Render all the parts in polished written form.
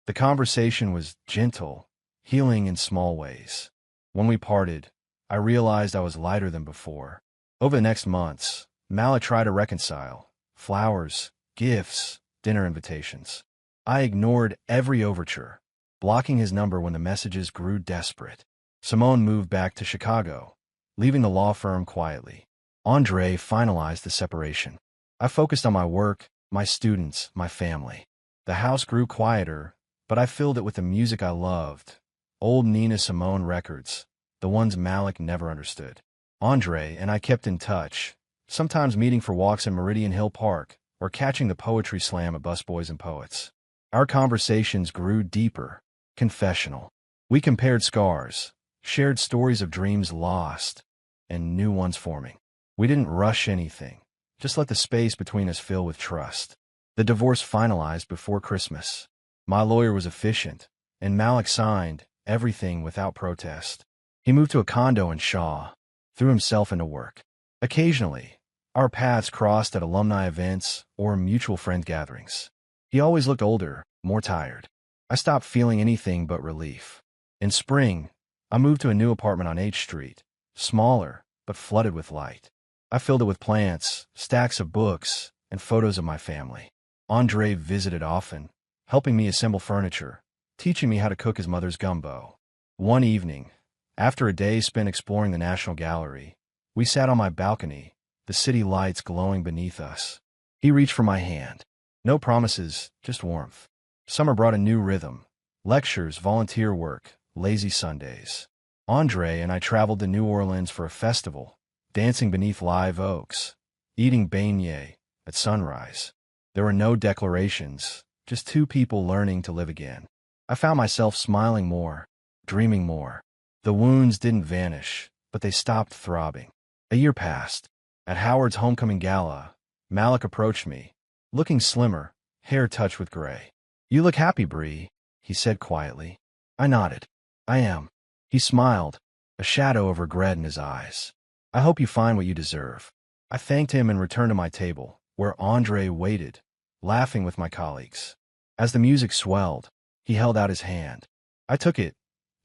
The conversation was gentle, healing in small ways. When we parted, I realized I was lighter than before. Over the next months, Malik tried to reconcile. Flowers, gifts, dinner invitations. I ignored every overture, blocking his number when the messages grew desperate. Simone moved back to Chicago, leaving the law firm quietly. Andre finalized the separation. I focused on my work, my students, my family. The house grew quieter, but I filled it with the music I loved. Old Nina Simone records, the ones Malik never understood. Andre and I kept in touch, sometimes meeting for walks in Meridian Hill Park or catching the poetry slam at Busboys and Poets. Our conversations grew deeper, confessional. We compared scars, shared stories of dreams lost, and new ones forming. We didn't rush anything, just let the space between us fill with trust. The divorce finalized before Christmas. My lawyer was efficient, and Malik signed everything without protest. He moved to a condo in Shaw, threw himself into work. Occasionally, our paths crossed at alumni events or mutual friend gatherings. He always looked older, more tired. I stopped feeling anything but relief. In spring, I moved to a new apartment on H Street, smaller, but flooded with light. I filled it with plants, stacks of books, and photos of my family. Andre visited often, helping me assemble furniture, teaching me how to cook his mother's gumbo. One evening, after a day spent exploring the National Gallery, we sat on my balcony, the city lights glowing beneath us. He reached for my hand. No promises, just warmth. Summer brought a new rhythm. Lectures, volunteer work, lazy Sundays. Andre and I traveled to New Orleans for a festival, dancing beneath live oaks, eating beignets at sunrise. There were no declarations, just two people learning to live again. I found myself smiling more, dreaming more. The wounds didn't vanish, but they stopped throbbing. A year passed. At Howard's homecoming gala, Malik approached me, looking slimmer, hair touched with gray. "You look happy, Bree," he said quietly. I nodded. "I am." He smiled, a shadow of regret in his eyes. "I hope you find what you deserve." I thanked him and returned to my table, where Andre waited, laughing with my colleagues. As the music swelled, he held out his hand. I took it,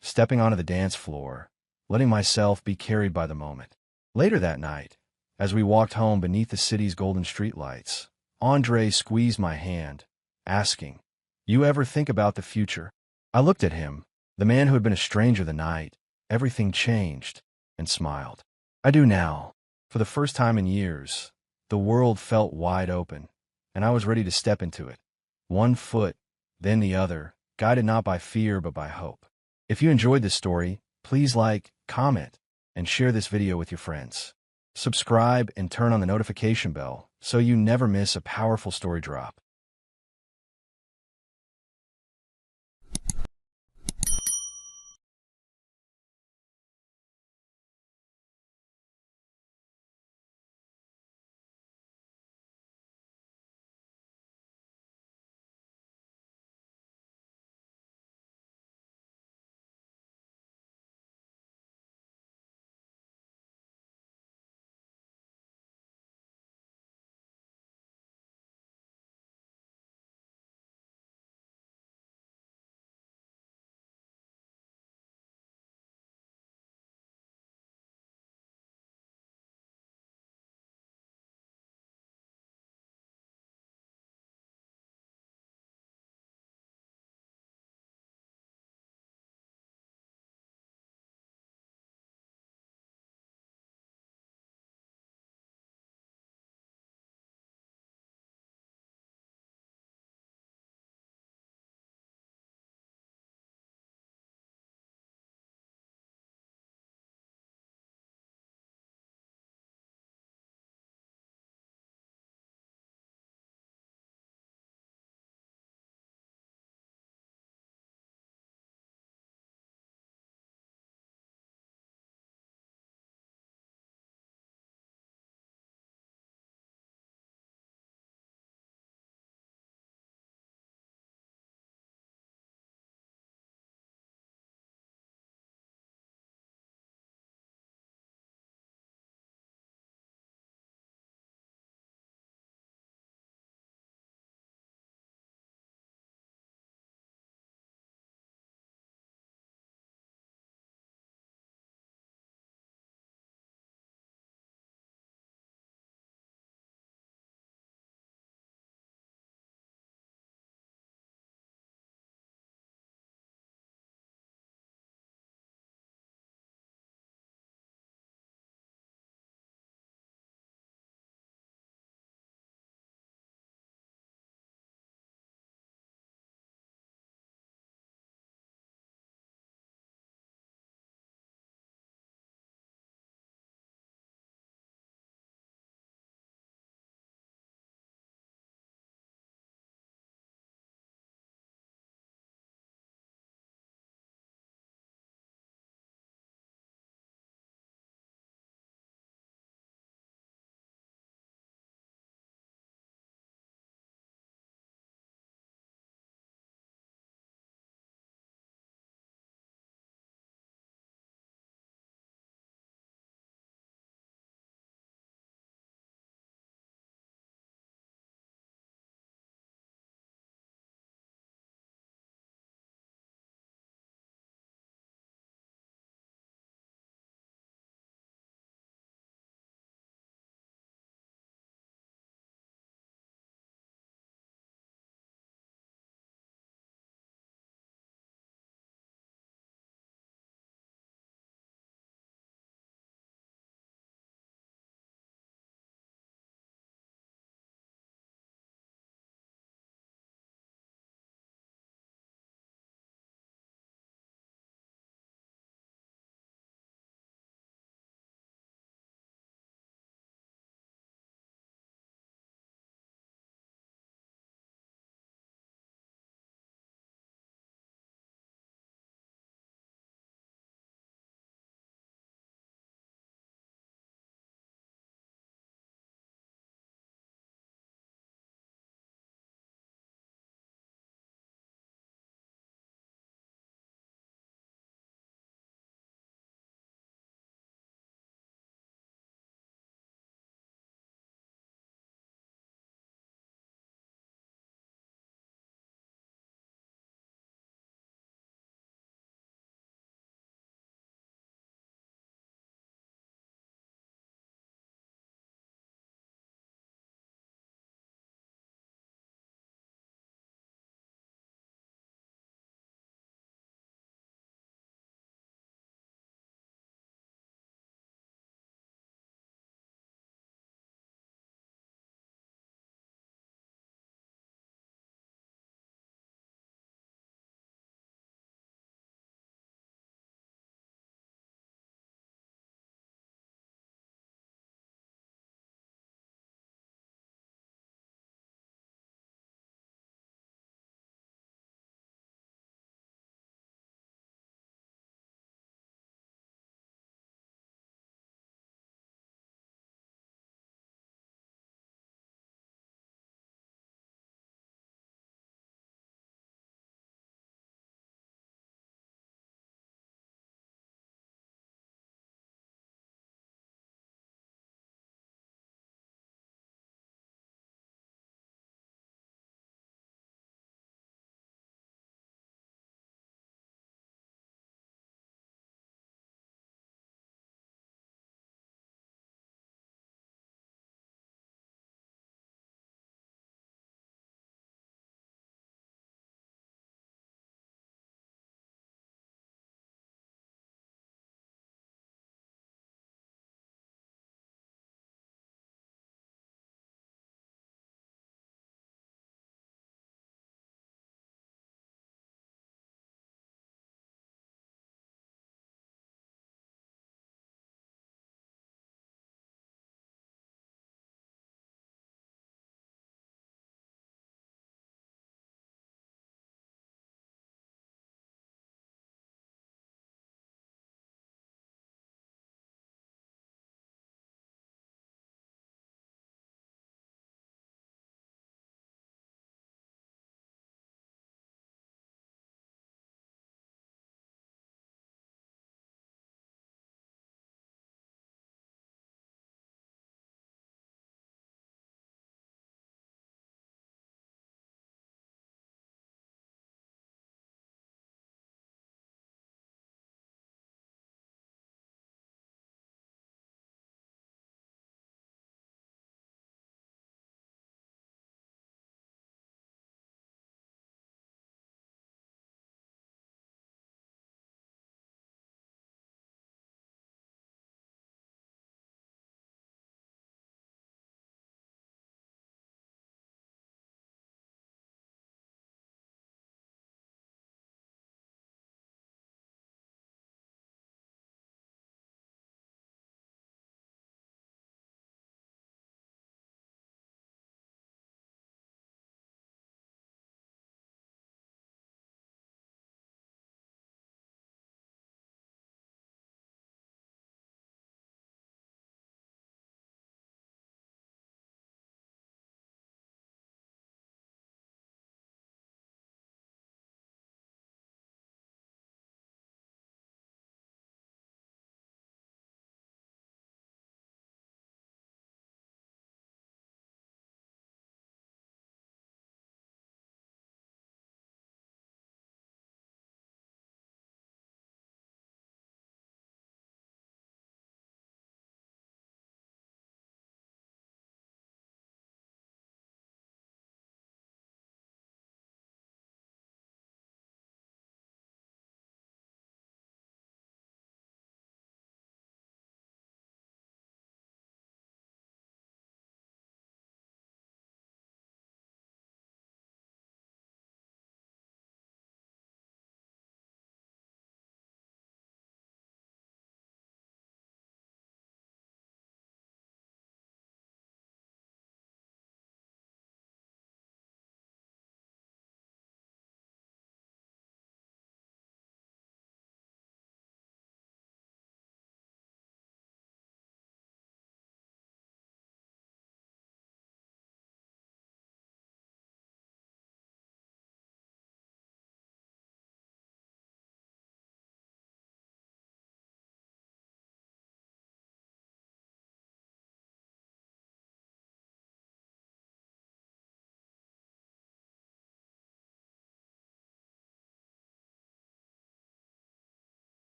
stepping onto the dance floor, letting myself be carried by the moment. Later that night, as we walked home beneath the city's golden streetlights, Andre squeezed my hand, asking, "You ever think about the future?" I looked at him, the man who had been a stranger the night. Everything changed, and smiled. "I do now." For the first time in years, the world felt wide open, and I was ready to step into it. One foot, then the other, guided not by fear but by hope. If you enjoyed this story, please like, comment, and share this video with your friends. Subscribe and turn on the notification bell so you never miss a powerful story drop.